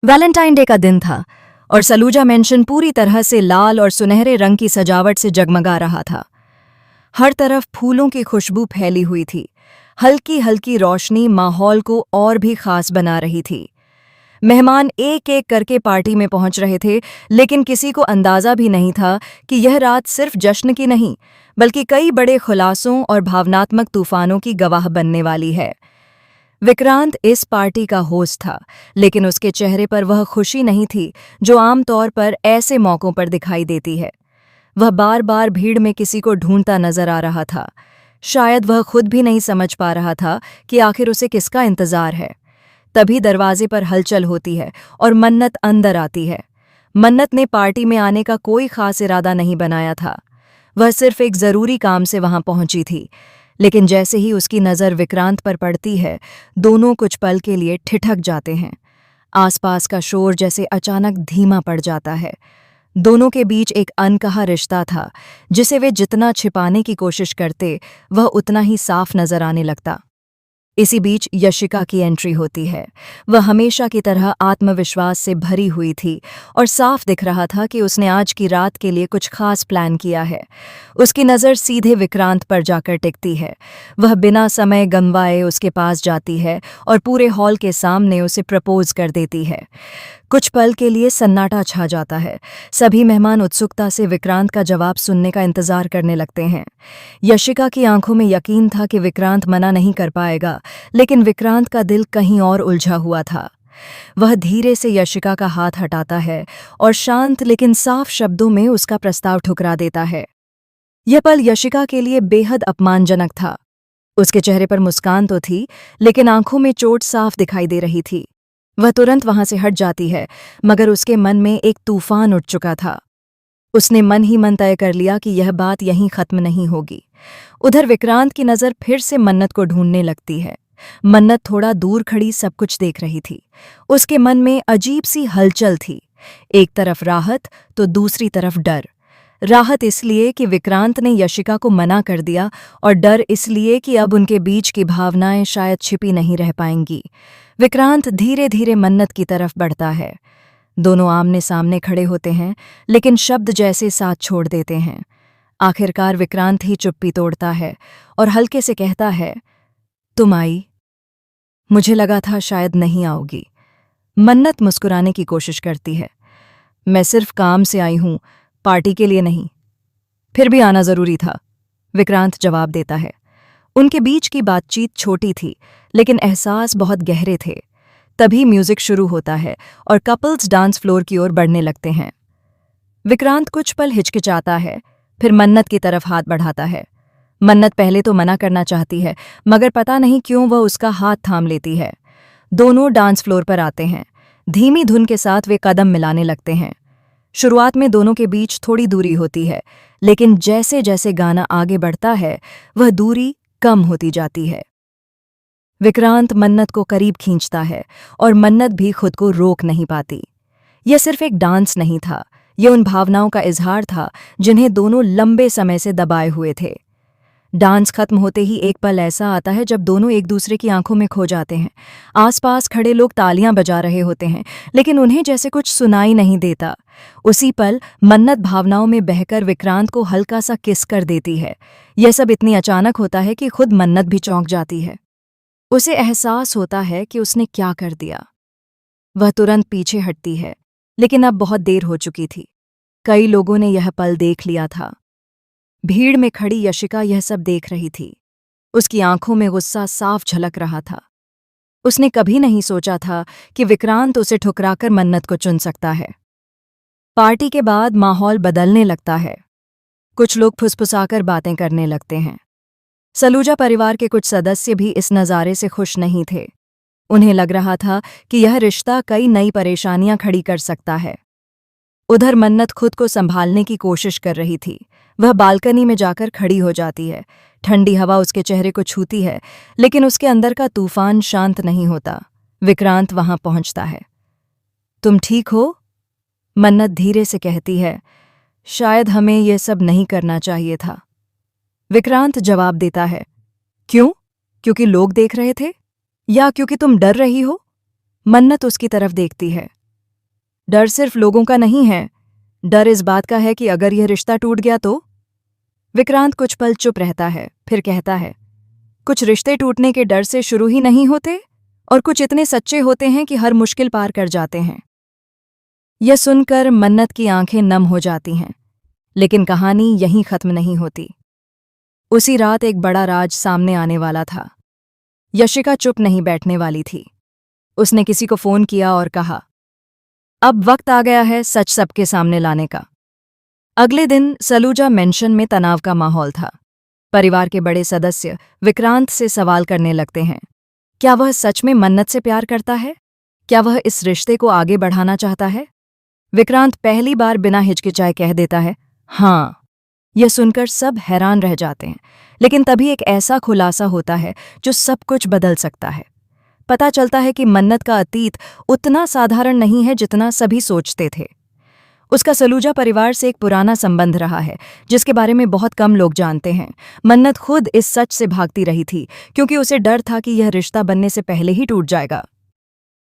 Valentine day का दिन था और सलूजा मेंशन पूरी तरह से लाल और सुनहरे रंग की सजावट से जगमगा रहा था। हर तरफ फूलों की खुशबू फैली हुई थी। हल्की हल्की रोशनी माहौल को और भी खास बना रही थी। मेहमान एक एक करके पार्टी में पहुंच रहे थे, लेकिन किसी को अंदाजा भी नहीं था कि यह रात सिर्फ जश्न की नहीं, बल्कि कई बड़े खुलासों और भावनात्मक तूफानों की गवाह बनने वाली है। विक्रांत इस पार्टी का होस्ट था, लेकिन उसके चेहरे पर वह खुशी नहीं थी जो आमतौर पर ऐसे मौक़ों पर दिखाई देती है। वह बार बार भीड़ में किसी को ढूंढता नजर आ रहा था। शायद वह खुद भी नहीं समझ पा रहा था कि आखिर उसे किसका इंतजार है। तभी दरवाजे पर हलचल होती है और मन्नत अंदर आती है। मन्नत ने पार्टी में आने का कोई खास इरादा नहीं बनाया था। वह सिर्फ एक जरूरी काम से वहां पहुंची थी, लेकिन जैसे ही उसकी नज़र विक्रांत पर पड़ती है, दोनों कुछ पल के लिए ठिठक जाते हैं। आसपास का शोर जैसे अचानक धीमा पड़ जाता है। दोनों के बीच एक अनकहा रिश्ता था, जिसे वे जितना छिपाने की कोशिश करते, वह उतना ही साफ नजर आने लगता। इसी बीच यशिका की एंट्री होती है। वह हमेशा की तरह आत्मविश्वास से भरी हुई थी और साफ दिख रहा था कि उसने आज की रात के लिए कुछ खास प्लान किया है। उसकी नज़र सीधे विक्रांत पर जाकर टिकती है। वह बिना समय गंवाए उसके पास जाती है और पूरे हॉल के सामने उसे प्रपोज कर देती है। कुछ पल के लिए सन्नाटा छा जाता है। सभी मेहमान उत्सुकता से विक्रांत का जवाब सुनने का इंतजार करने लगते हैं। यशिका की आंखों में यकीन था कि विक्रांत मना नहीं कर पाएगा, लेकिन विक्रांत का दिल कहीं और उलझा हुआ था। वह धीरे से यशिका का हाथ हटाता है और शांत लेकिन साफ शब्दों में उसका प्रस्ताव ठुकरा देता है। यह पल यशिका के लिए बेहद अपमानजनक था। उसके चेहरे पर मुस्कान तो थी, लेकिन आंखों में चोट साफ दिखाई दे रही थी। वह तुरंत वहां से हट जाती है, मगर उसके मन में एक तूफान उठ चुका था। उसने मन ही मन तय कर लिया कि यह बात यहीं खत्म नहीं होगी। उधर विक्रांत की नज़र फिर से मन्नत को ढूंढने लगती है। मन्नत थोड़ा दूर खड़ी सब कुछ देख रही थी। उसके मन में अजीब सी हलचल थी। एक तरफ राहत तो दूसरी तरफ डर। राहत इसलिए कि विक्रांत ने यशिका को मना कर दिया, और डर इसलिए कि अब उनके बीच की भावनाएं शायद छिपी नहीं रह पाएंगी। विक्रांत धीरे धीरे मन्नत की तरफ बढ़ता है। दोनों आमने सामने खड़े होते हैं, लेकिन शब्द जैसे साथ छोड़ देते हैं। आखिरकार विक्रांत ही चुप्पी तोड़ता है और हल्के से कहता है, तुम आई? मुझे लगा था शायद नहीं आओगी। मन्नत मुस्कुराने की कोशिश करती है। मैं सिर्फ काम से आई हूं, पार्टी के लिए नहीं। फिर भी आना जरूरी था, विक्रांत जवाब देता है। उनके बीच की बातचीत छोटी थी, लेकिन एहसास बहुत गहरे थे। तभी म्यूजिक शुरू होता है और कपल्स डांस फ्लोर की ओर बढ़ने लगते हैं। विक्रांत कुछ पल हिचकिचाता है, फिर मन्नत की तरफ हाथ बढ़ाता है। मन्नत पहले तो मना करना चाहती है, मगर पता नहीं क्यों वह उसका हाथ थाम लेती है। दोनों डांस फ्लोर पर आते हैं। धीमी धुन के साथ वे कदम मिलाने लगते हैं। शुरुआत में दोनों के बीच थोड़ी दूरी होती है, लेकिन जैसे जैसे गाना आगे बढ़ता है, वह दूरी कम होती जाती है। विक्रांत मन्नत को करीब खींचता है और मन्नत भी खुद को रोक नहीं पाती। यह सिर्फ एक डांस नहीं था, यह उन भावनाओं का इजहार था जिन्हें दोनों लंबे समय से दबाए हुए थे। डांस खत्म होते ही एक पल ऐसा आता है जब दोनों एक दूसरे की आंखों में खो जाते हैं। आसपास खड़े लोग तालियां बजा रहे होते हैं, लेकिन उन्हें जैसे कुछ सुनाई नहीं देता। उसी पल मन्नत भावनाओं में बहकर विक्रांत को हल्का सा किस कर देती है। यह सब इतनी अचानक होता है कि खुद मन्नत भी चौंक जाती है। उसे एहसास होता है कि उसने क्या कर दिया। वह तुरंत पीछे हटती है, लेकिन अब बहुत देर हो चुकी थी। कई लोगों ने यह पल देख लिया था। भीड़ में खड़ी यशिका यह सब देख रही थी। उसकी आंखों में गुस्सा साफ झलक रहा था। उसने कभी नहीं सोचा था कि विक्रांत उसे ठुकराकर मन्नत को चुन सकता है। पार्टी के बाद माहौल बदलने लगता है। कुछ लोग फुसफुसाकर बातें करने लगते हैं। सलूजा परिवार के कुछ सदस्य भी इस नज़ारे से खुश नहीं थे। उन्हें लग रहा था कि यह रिश्ता कई नई परेशानियां खड़ी कर सकता है। उधर मन्नत खुद को संभालने की कोशिश कर रही थी। वह बालकनी में जाकर खड़ी हो जाती है। ठंडी हवा उसके चेहरे को छूती है, लेकिन उसके अंदर का तूफान शांत नहीं होता। विक्रांत वहां पहुंचता है। तुम ठीक हो? मन्नत धीरे से कहती है, शायद हमें यह सब नहीं करना चाहिए था। विक्रांत जवाब देता है, क्यों? क्योंकि लोग देख रहे थे, या क्योंकि तुम डर रही हो? मन्नत उसकी तरफ देखती है। डर सिर्फ लोगों का नहीं है, डर इस बात का है कि अगर यह रिश्ता टूट गया तो। विक्रांत कुछ पल चुप रहता है, फिर कहता है, कुछ रिश्ते टूटने के डर से शुरू ही नहीं होते और कुछ इतने सच्चे होते हैं कि हर मुश्किल पार कर जाते हैं। यह सुनकर मन्नत की आंखें नम हो जाती हैं, लेकिन कहानी यहीं खत्म नहीं होती। उसी रात एक बड़ा राज सामने आने वाला था। यशिका चुप नहीं बैठने वाली थी। उसने किसी को फोन किया और कहा, अब वक्त आ गया है सच सबके सामने लाने का। अगले दिन सलूजा मेंशन में तनाव का माहौल था। परिवार के बड़े सदस्य विक्रांत से सवाल करने लगते हैं। क्या वह सच में मन्नत से प्यार करता है? क्या वह इस रिश्ते को आगे बढ़ाना चाहता है? विक्रांत पहली बार बिना हिचकिचाए कह देता है, हाँ। यह सुनकर सब हैरान रह जाते हैं, लेकिन तभी एक ऐसा खुलासा होता है जो सब कुछ बदल सकता है। पता चलता है कि मन्नत का अतीत उतना साधारण नहीं है जितना सभी सोचते थे। उसका सलूजा परिवार से एक पुराना संबंध रहा है, जिसके बारे में बहुत कम लोग जानते हैं। मन्नत खुद इस सच से भागती रही थी, क्योंकि उसे डर था कि यह रिश्ता बनने से पहले ही टूट जाएगा।